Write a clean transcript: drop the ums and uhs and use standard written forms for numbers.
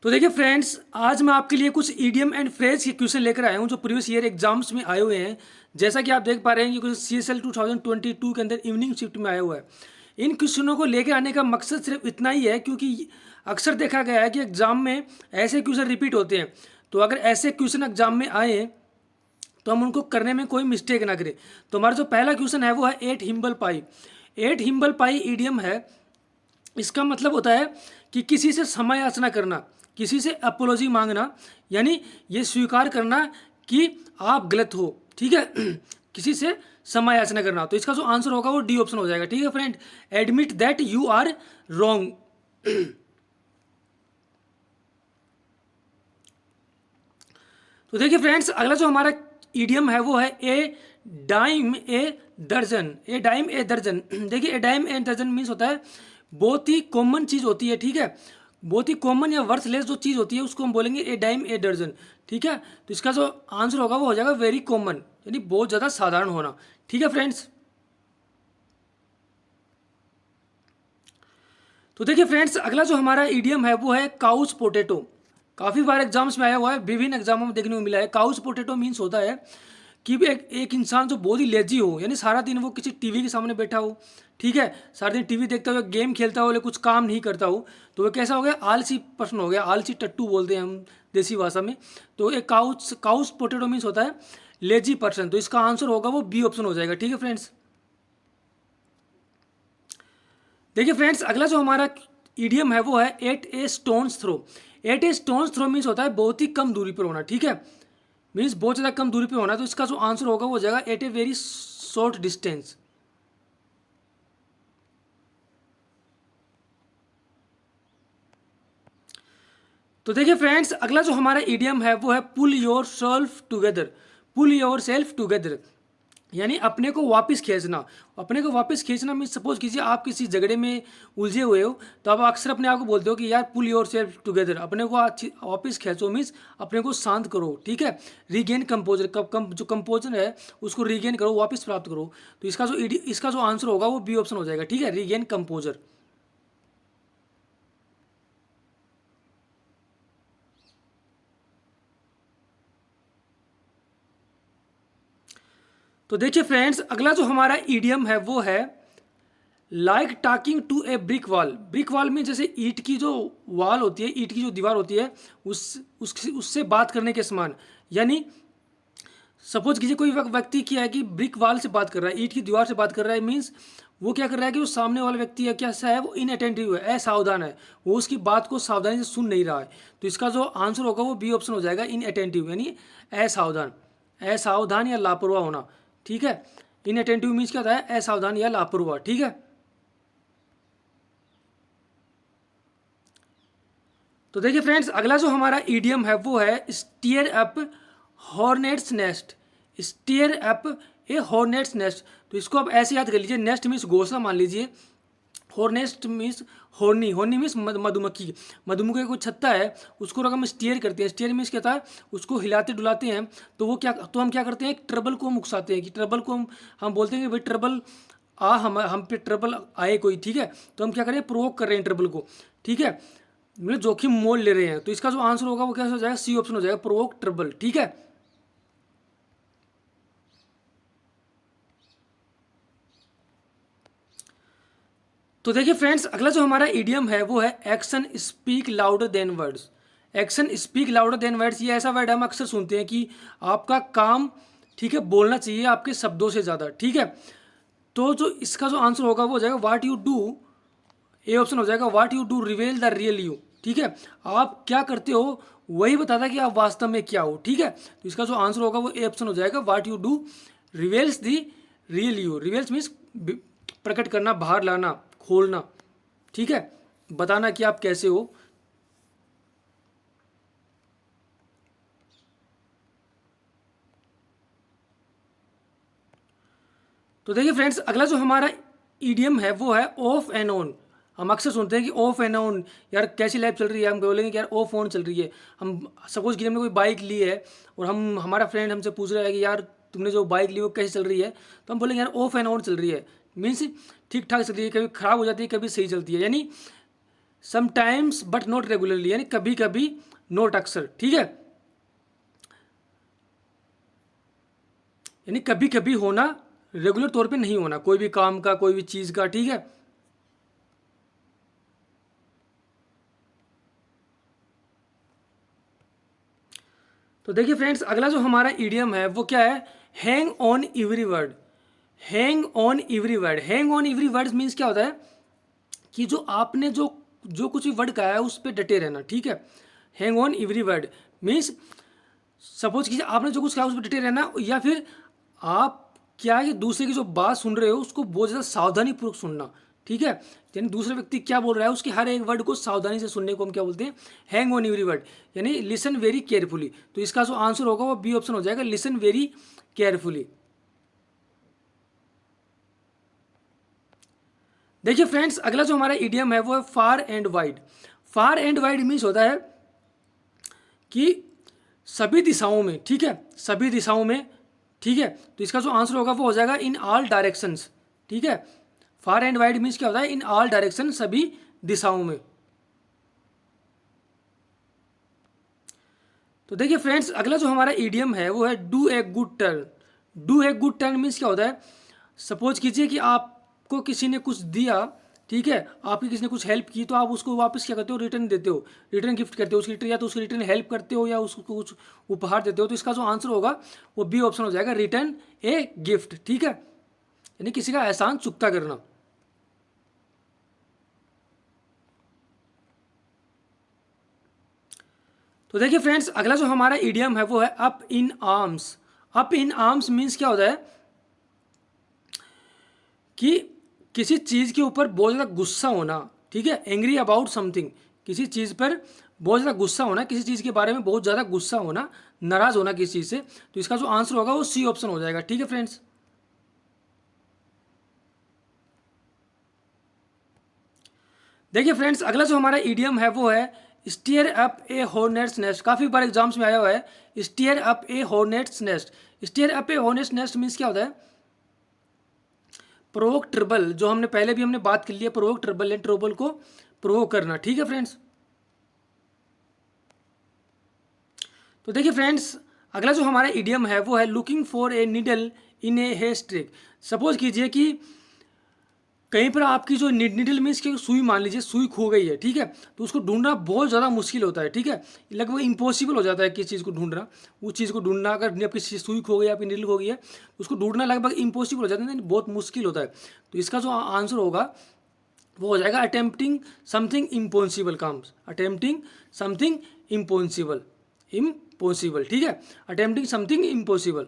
तो देखिए फ्रेंड्स, आज मैं आपके लिए कुछ ईडियम एंड फ्रेज के क्वेश्चन लेकर आया हूं जो प्रीवियस ईयर एग्जाम्स में आए हुए हैं। जैसा कि आप देख पा रहे हैं कि कुछ CSL 2022 के अंदर इवनिंग शिफ्ट में आया हुआ है। इन क्वेश्चनों को लेकर आने का मकसद सिर्फ इतना ही है क्योंकि अक्सर देखा गया है कि एग्जाम में ऐसे क्वेश्चन रिपीट होते हैं। तो अगर ऐसे क्वेश्चन एग्जाम में आए तो हम उनको करने में कोई मिस्टेक ना करें। तो हमारा जो पहला क्वेश्चन है वो है एट हिम्बल पाई। एट हिम्बल पाई ईडियम है। इसका मतलब होता है कि किसी से क्षमा याचना करना, किसी से अपोलॉजी मांगना, यानी ये स्वीकार करना कि आप गलत हो। ठीक है किसी से क्षमा याचना करना। तो इसका जो आंसर होगा वो डी ऑप्शन हो जाएगा। ठीक है friend, admit that you are wrong. तो देखिए फ्रेंड्स, अगला जो हमारा ईडियम है वो है ए डाइम ए दर्जन। ए डाइम ए दर्जन देखिए, ए डाइम ए दर्जन मीन्स होता है बहुत ही कॉमन चीज़ होती है। ठीक है, बहुत ही कॉमन या वर्थलेस जो चीज़ होती है उसको हम बोलेंगे ए डाइम ए दर्जन। ठीक है, तो इसका जो आंसर होगा वो हो जाएगा वेरी कॉमन, यानी बहुत ज़्यादा साधारण होना। ठीक है फ्रेंड्स, तो देखिए फ्रेंड्स, अगला जो हमारा ईडियम है वो है काउच पोटैटो। काफ़ी बार एग्जाम्स में आया हुआ है, विभिन्न एग्जामों में देखने को मिला है। काउच पोटैटो मीन्स होता है कि एक इंसान जो बहुत ही लेजी हो, यानी सारा दिन वो किसी टीवी के सामने बैठा हो। ठीक है, सारा दिन टीवी देखता हुआ, गेम खेलता हो, लेकिन कुछ काम नहीं करता हो, तो वो कैसा हो गया, आलसी पर्सन हो गया। आलसी टट्टू बोलते हैं हम देसी भाषा में। तो एक काउच काउच पोटैटो मीन्स होता है लेजी पर्सन। तो इसका आंसर होगा वो बी ऑप्शन हो जाएगा। ठीक है फ्रेंड्स, देखिए फ्रेंड्स, अगला जो हमारा ईडियम है वो है एट ए स्टोन्स थ्रो। एट ए स्टोन्स थ्रो मीन्स होता है बहुत ही कम दूरी पर होना। ठीक है, मीन्स बहुत ज़्यादा कम दूरी पे होना है। तो इसका जो आंसर होगा वो हो जाएगा at a very short distance. तो देखिए फ्रेंड्स, अगला जो हमारा ईडियम है वो है pull yourself together. Pull yourself together यानी अपने को वापस खींचना। अपने को वापस खींचना मीन्स सपोज कीजिए आप किसी झगड़े में उलझे हुए हो, तो आप अक्सर अपने आप को बोलते हो कि यार पुल योर सेल्फ टुगेदर, अपने को वापस खींचो मीन्स अपने को शांत करो। ठीक है, रीगेन कंपोजर, जो कंपोजर है उसको रीगेन करो, वापस प्राप्त करो। तो इसका जो आंसर होगा वो बी ऑप्शन हो जाएगा। ठीक है, रीगेन कंपोजर। तो देखिए फ्रेंड्स, अगला जो हमारा ईडियम है वो है like talking to a brick wall. Brick wall में जैसे ईंट की जो वॉल होती है, ईंट की जो दीवार होती है, उससे बात करने के समान। यानी सपोज कीजिए कोई व्यक्ति क्या है कि ब्रिक वॉल से बात कर रहा है, ईंट की दीवार से बात कर रहा है, मीन्स वो क्या कर रहा है कि वो सामने वाला व्यक्ति है क्या सा है, वो इनअटेंटिव है, असावधान है, वो उसकी बात को सावधानी से सुन नहीं रहा है। तो इसका जो आंसर होगा वो बी ऑप्शन हो जाएगा, इनअटेंटिव यानी असावधान। असावधान या लापरवाह होना। ठीक है, इनअटेंटिव मीन्स क्या होता है, असावधान या लापरवाह। ठीक है, तो देखिए फ्रेंड्स, अगला जो हमारा ईडियम है वो है stir up hornet's nest. Stir up a hornet's nest. तो इसको आप ऐसे याद कर लीजिए, नेस्ट मीन्स घोंसला मान लीजिए, हॉर्नेस्ट मीन्स हॉर्नी। हॉर्नी मीन्स मधुमक्खी। मधुमक्खी को छत्ता है, उसको अगर हम स्टीयर करते हैं, स्टीयर मीन्स क्या होता है, उसको हिलाते डुलाते हैं, तो वो क्या, तो हम क्या करते हैं, ट्रबल को हम उकसाते हैं, कि ट्रबल को हम बोलते हैं कि भाई ट्रबल हम पे ट्रबल आए कोई। ठीक है, तो हम क्या करें, प्रोवोक कर रहे हैं ट्रबल को। ठीक है, मतलब जोखिम मोल ले रहे हैं। तो इसका जो आंसर होगा वो कैसे हो जाएगा, सी ऑप्शन हो जाएगा, प्रोवोक ट्रबल। ठीक है, तो देखिए फ्रेंड्स, अगला जो हमारा इडियम है वो है action speak louder than words. Action speak louder than words, ये ऐसा वर्ड हम अक्सर सुनते हैं कि आपका काम, ठीक है, बोलना चाहिए आपके शब्दों से ज़्यादा। ठीक है, तो जो इसका जो आंसर होगा वो हो जाएगा what you do. A option हो जाएगा, what you do रिवेल the real you. ठीक है, आप क्या करते हो वही बताता है कि आप वास्तव में क्या हो। ठीक है, तो इसका जो आंसर होगा वो ए ऑप्शन हो जाएगा, what you do reveals the real you. Reveals means प्रकट करना, बाहर लाना, खोलना। ठीक है, बताना कि आप कैसे हो। तो देखिए फ्रेंड्स, अगला जो हमारा ईडियम है वो है ऑफ एंड ऑन। हम अक्सर सुनते हैं कि ऑफ एंड ऑन, यार कैसी लाइफ चल रही है, हम बोलेंगे कि यार ऑफ ऑन चल रही है। हम सपोज कि हमने कोई बाइक ली है और हमारा फ्रेंड हमसे पूछ रहा है कि यार तुमने जो बाइक ली वो कैसी चल रही है, तो हम बोलेंगे यार ऑफ एंड ऑन चल रही है। मीन्स ठीक ठाक चल रही है, कभी ख़राब हो जाती है, कभी सही चलती है। यानी समटाइम्स बट नॉट रेगुलरली, यानी कभी कभी नॉट अक्सर, ठीक है, यानी कभी कभी होना, रेगुलर तौर पे नहीं होना, कोई भी काम का, कोई भी चीज़ का, ठीक है। तो देखिए फ्रेंड्स, अगला जो हमारा ईडियम है वो क्या है, hang on every word. Hang on every word, hang on every word means क्या होता है कि जो आपने जो जो कुछ भी वर्ड कहा है उस पर डटे रहना, ठीक है। Hang on every word means suppose कीजिए आपने जो कुछ कहा उस पर डटे रहना, या फिर आप क्या है कि दूसरे की जो बात सुन रहे हो उसको बहुत ज़्यादा सावधानी पूर्वक सुनना, ठीक है। यानी दूसरा व्यक्ति क्या बोल रहा है उसके हर एक वर्ड को सावधानी से सुनने को हम क्या बोलते हैं, हैंग ऑन एवरी वर्ड, यानी लिसन वेरी केयरफुली। तो इसका जो आंसर होगा वो बी ऑप्शन हो जाएगा, लिसन वेरी केयरफुली। देखिए फ्रेंड्स, अगला जो हमारा इडियम है वो है far and wide. Far and wide means होता है कि सभी दिशाओं में, ठीक है, सभी दिशाओं में, ठीक है। तो इसका जो आंसर होगा वो हो जाएगा इन ऑल डायरेक्शंस, ठीक है। फार एंड वाइड मीन्स क्या होता है, इन ऑल डायरेक्शन, सभी दिशाओं में। तो देखिए फ्रेंड्स, अगला जो हमारा इडियम है वो है do a good turn. Do a good turn means क्या होता है, सपोज कीजिए कि आपको किसी ने कुछ दिया, ठीक है, आपकी किसी ने कुछ हेल्प की तो आप उसको वापस क्या करते हो, रिटर्न देते हो, रिटर्न गिफ्ट करते हो उसकी रिटर्न, या तो उसकी रिटर्न हेल्प करते हो या उसको कुछ उपहार देते हो। तो इसका जो आंसर होगा वो बी ऑप्शन हो जाएगा, रिटर्न ए गिफ्ट, ठीक है, यानी किसी का एहसान चुकता करना। तो देखिए फ्रेंड्स, अगला जो हमारा इडियम है वो है up in arms. Up in arms means क्या होता है कि किसी चीज़ के ऊपर बहुत ज़्यादा गुस्सा होना, ठीक है, एंग्री अबाउट समथिंग, किसी चीज़ पर बहुत ज़्यादा गुस्सा होना, किसी चीज़ के बारे में बहुत ज़्यादा गुस्सा होना, नाराज़ होना किसी चीज़ से। तो इसका जो आंसर होगा वो सी ऑप्शन हो जाएगा, ठीक है फ्रेंड्स। देखिए फ्रेंड्स, अगला जो हमारा इडियम है वो है stir up a hornet's nest. काफ़ी बार एग्जाम्स में आया हुआ है stir up a hornet's nest. Stir up a hornet's nest means क्या होता है, प्रोवोक ट्रबल, जो हमने पहले भी हमने बात कर लिया, प्रोवोक ट्रबल एंड ट्रबल को प्रोवोक करना, ठीक है फ्रेंड्स। तो देखिए फ्रेंड्स, अगला जो हमारा इडियम है वो है looking for a needle in a haystack. Suppose कीजिए कि कहीं पर आपकी जो नीडल मीन्स की सुई, मान लीजिए सुई खो गई है, ठीक है, तो उसको ढूंढना बहुत ज़्यादा मुश्किल होता है, ठीक है, लगभग इम्पॉसिबल हो जाता है किसी चीज़ को ढूंढना। उस चीज़ को ढूंढना, अगर आपकी सुई खो गई, आपकी नीडल खो गई है, तो उसको ढूंढना लगभग इम्पॉसिबल हो जाता है, बहुत मुश्किल होता है। तो इसका जो आंसर होगा वो हो जाएगा attempting something impossible calms, attempting something impossible, impossible, ठीक है, अटेम्प्टिंग समथिंग इम्पॉसिबल।